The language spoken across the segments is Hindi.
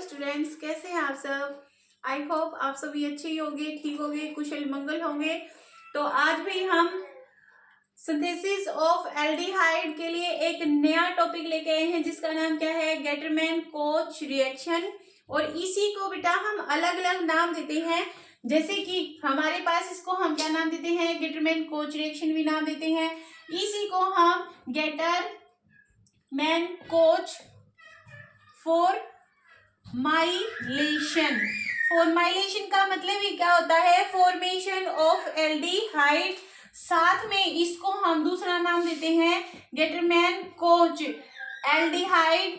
स्टूडेंट्स, कैसे हैं आप सब। आई होप आप सभी अच्छे ही होंगे, ठीक होंगे, कुशल मंगल होंगे। तो आज भी हम सिंथेसिस ऑफ एल्डिहाइड के लिए एक नया टॉपिक लेके आए हैं जिसका नाम क्या है, गेटरमैन कोच रिएक्शन। और इसी को बेटा हम अलग अलग नाम देते हैं, जैसे कि हमारे पास इसको हम क्या नाम देते हैं, गेटरमैन कोच रिएक्शन भी नाम देते हैं। इसी को हम गेटरमैन कोच फॉर्माइलेशन। फॉर्माइलेशन का मतलब ही क्या होता है, फॉर्मेशन ऑफ एल्डिहाइड। साथ में इसको हम दूसरा नाम देते हैं गेटरमैन कोच एल्डिहाइड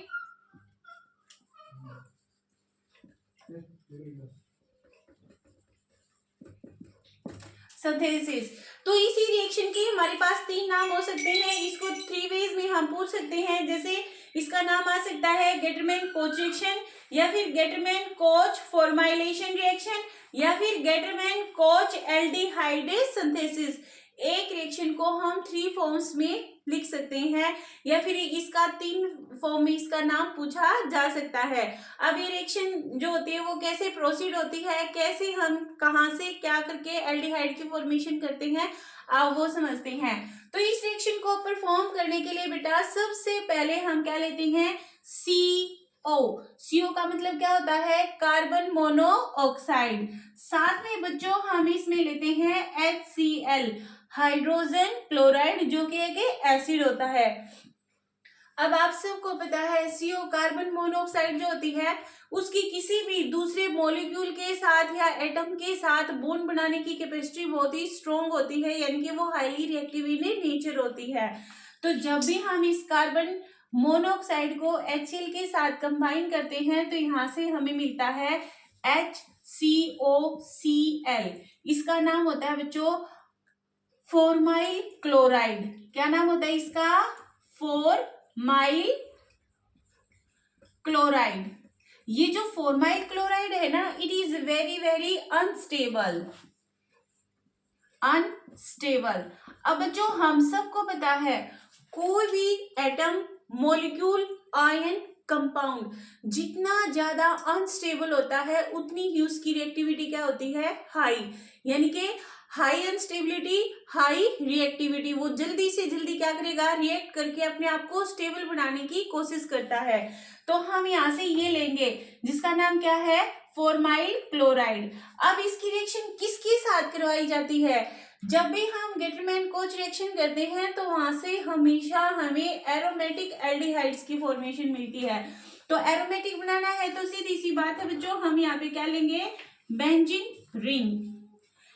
सिंथेसिस। तो इसी रिएक्शन के हमारे पास तीन नाम हो सकते हैं, इसको थ्री वेज में हम पूछ सकते हैं। जैसे इसका नाम आ सकता है गेटरमैन कोच रिएक्शन, या फिर गेटरमैन कोच फॉर्माइलेशन रिएक्शन, या फिर गेटरमैन कोच एल्डिहाइड सिंथेसिस। एक रिएक्शन को हम थ्री फॉर्म्स में लिख सकते हैं, या फिर इसका तीन फॉर्म में इसका नाम पूछा जा सकता है। अब ये रिएक्शन जो होती है वो कैसे प्रोसीड होती है, कैसे हम कहाँ से क्या करके एल्डिहाइड की फॉर्मेशन करते हैं, आप वो समझते हैं। तो इस रिएक्शन को परफॉर्म करने के लिए बेटा सबसे पहले हम क्या लेते हैं, CO। CO का मतलब क्या होता है, कार्बन मोनोऑक्साइड। साथ में बच्चों हम इसमें लेते हैं HCl, हाइड्रोजन क्लोराइड, जो कि एक एसिड होता है। अब आप सबको पता है CO कार्बन मोनोऑक्साइड जो होती है उसकी किसी भी दूसरे मॉलिक्यूल के साथ या एटम के साथ बॉन्ड बनाने की कैपेसिटी बहुत ही स्ट्रॉन्ग होती है, यानी कि वो हाईली रिएक्टिव इन नेचर होती है। तो जब भी हम इस कार्बन मोनोऑक्साइड को HCl के साथ कंबाइन करते हैं तो यहाँ से हमें मिलता है HCOCl। इसका नाम होता है बच्चों फॉर्माइल क्लोराइड। क्या नाम होता है इसका, फॉर्माइल क्लोराइड। ये जो फॉर्माइल क्लोराइड है ना, it is very very unstable. अब बच्चों हम सबको पता है कोई भी एटम, मॉलिक्यूल, आयन, कंपाउंड जितना ज्यादा अनस्टेबल होता है उतनी ही उसकी रिएक्टिविटी क्या होती है, हाई। यानी कि हाई अनस्टेबिलिटी, हाई रिएक्टिविटी। वो जल्दी से जल्दी क्या करेगा, रिएक्ट करके अपने आप को स्टेबल बनाने की कोशिश करता है। तो हम यहाँ से ये लेंगे जिसका नाम क्या है, फॉर्माइल क्लोराइड। अब इसकी रिएक्शन किसके साथ करवाई जाती है, जब भी हम गेटरमैन कोच रिएक्शन करते हैं तो वहां से हमेशा हमें एरोमेटिक एल्डिहाइड्स की फॉर्मेशन मिलती है। तो एरोमेटिक बनाना है तो सीधी सी बात है बच्चों, हम यहाँ पे क्या लेंगे, बेंजीन रिंग।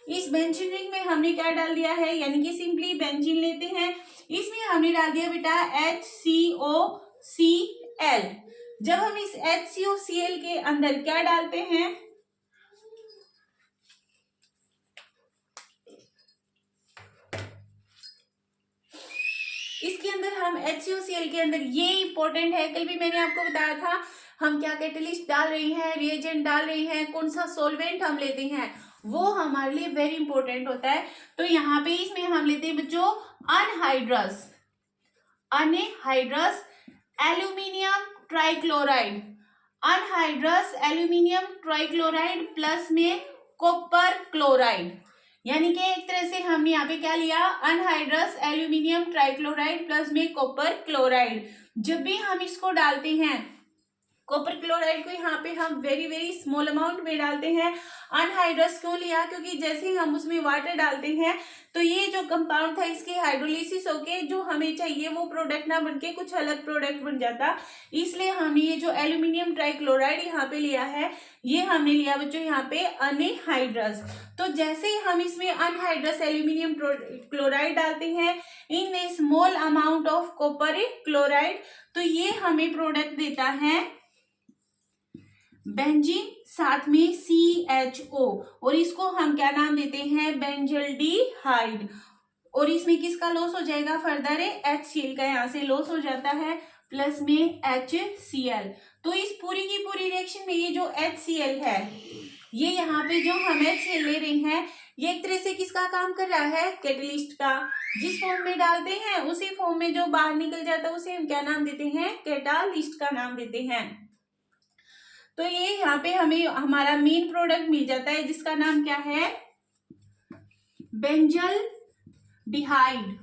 इस बेंजीन रिंग में हमने क्या डाल दिया है, यानी कि सिंपली बेंजीन लेते हैं, इसमें हमने डाल दिया बेटा HCOCl। जब हम इस HCOCl के अंदर क्या डालते हैं, इसके अंदर हम HCOCl के अंदर, ये इंपॉर्टेंट है, कल भी मैंने आपको बताया था हम क्या कैटलिस्ट डाल रहे हैं, रिएजेंट डाल रहे हैं, कौन सा सॉल्वेंट हम लेते हैं, वो हमारे लिए वेरी इंपॉर्टेंट होता है। तो यहाँ पे इसमें हम लेते हैं बच्चों anhydrous aluminium trichloride, anhydrous aluminium trichloride plus में कॉपर क्लोराइड। यानी कि एक तरह से हमने यहाँ पे क्या लिया, अनहाइड्रस एल्यूमिनियम ट्राइक्लोराइड प्लस में कॉपर क्लोराइड। जब भी हम इसको डालते हैं, कॉपर क्लोराइड को यहाँ पे हम वेरी वेरी स्मॉल अमाउंट में डालते हैं। अनहाइड्रस क्यों लिया, क्योंकि जैसे ही हम उसमें वाटर डालते हैं तो ये जो कंपाउंड था इसके हाइड्रोलिसिस होके जो हमें चाहिए वो प्रोडक्ट ना बनके कुछ अलग प्रोडक्ट बन जाता, इसलिए हमने ये जो एल्यूमिनियम ट्राइक्लोराइड यहाँ पे लिया है, ये हमने लिया बच्चों यहाँ पे अनहाइड्रस। तो जैसे ही हम इसमें अनहाइड्रस एल्यूमिनियम क्लोराइड डालते हैं in a small amount of copper chloride, तो ये हमें प्रोडक्ट देता है बेंजीन, साथ में CHO, और इसको हम क्या नाम देते हैं, बेंजल्डिहाइड। और इसमें किसका लॉस हो जाएगा, फर्दर HCl का यहाँ से लॉस हो जाता है, प्लस में HCl। तो इस पूरी की पूरी रिएक्शन में ये जो HCl है, ये यहाँ पे जो हम HCl ले रहे हैं, ये एक तरह से किसका काम कर रहा है, कैटलिस्ट का। जिस फॉर्म में डालते हैं उसी फॉर्म में जो बाहर निकल जाता है उसे हम क्या नाम देते हैं, कैटालिस्ट का नाम देते हैं। तो ये यहाँ पे हमें हमारा मेन प्रोडक्ट मिल जाता है जिसका नाम क्या है, बेंजल डिहाइड।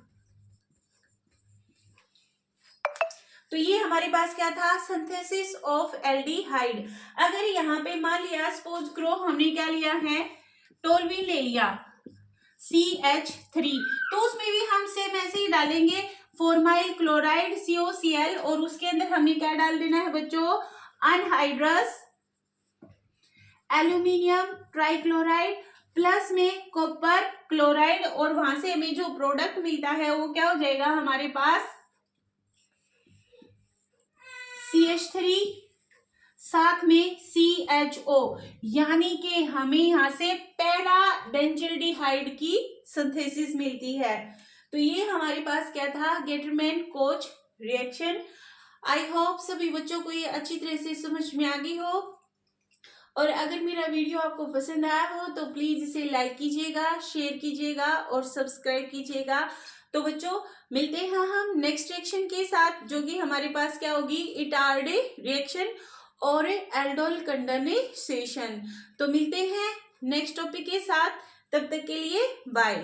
तो ये हमारे पास क्या था, सिंथेसिस ऑफ एल्डिहाइड। अगर यहाँ पे मान लिया सपोज करो हमने क्या लिया है, टोलुइन ले लिया CH3, तो उसमें भी हम सेम ऐसे ही डालेंगे फॉर्माइल क्लोराइड COCl, और उसके अंदर हमने क्या डाल देना है बच्चों, अनहाइड्रस एल्यूमिनियम ट्राइक्लोराइड प्लस में कॉपर क्लोराइड, और वहां से हमें जो प्रोडक्ट मिलता है वो क्या हो जाएगा हमारे पास CH3 साथ में CHO, यानी कि हमें यहां से पैरा बेंजल्डिहाइड की सिंथेसिस मिलती है। तो ये हमारे पास क्या था, Gattermann coach reaction. I hope सभी बच्चों को ये अच्छी तरह से समझ में आ गई हो, और अगर मेरा वीडियो आपको पसंद आया हो तो प्लीज इसे लाइक कीजिएगा, शेयर कीजिएगा और सब्सक्राइब कीजिएगा। तो बच्चों मिलते हैं हम नेक्स्ट रिएक्शन के साथ, जो कि हमारे पास क्या होगी, इटार्डे रिएक्शन और एल्डोल कंडेंसेशन। तो मिलते हैं नेक्स्ट टॉपिक के साथ, तब तक के लिए बाय।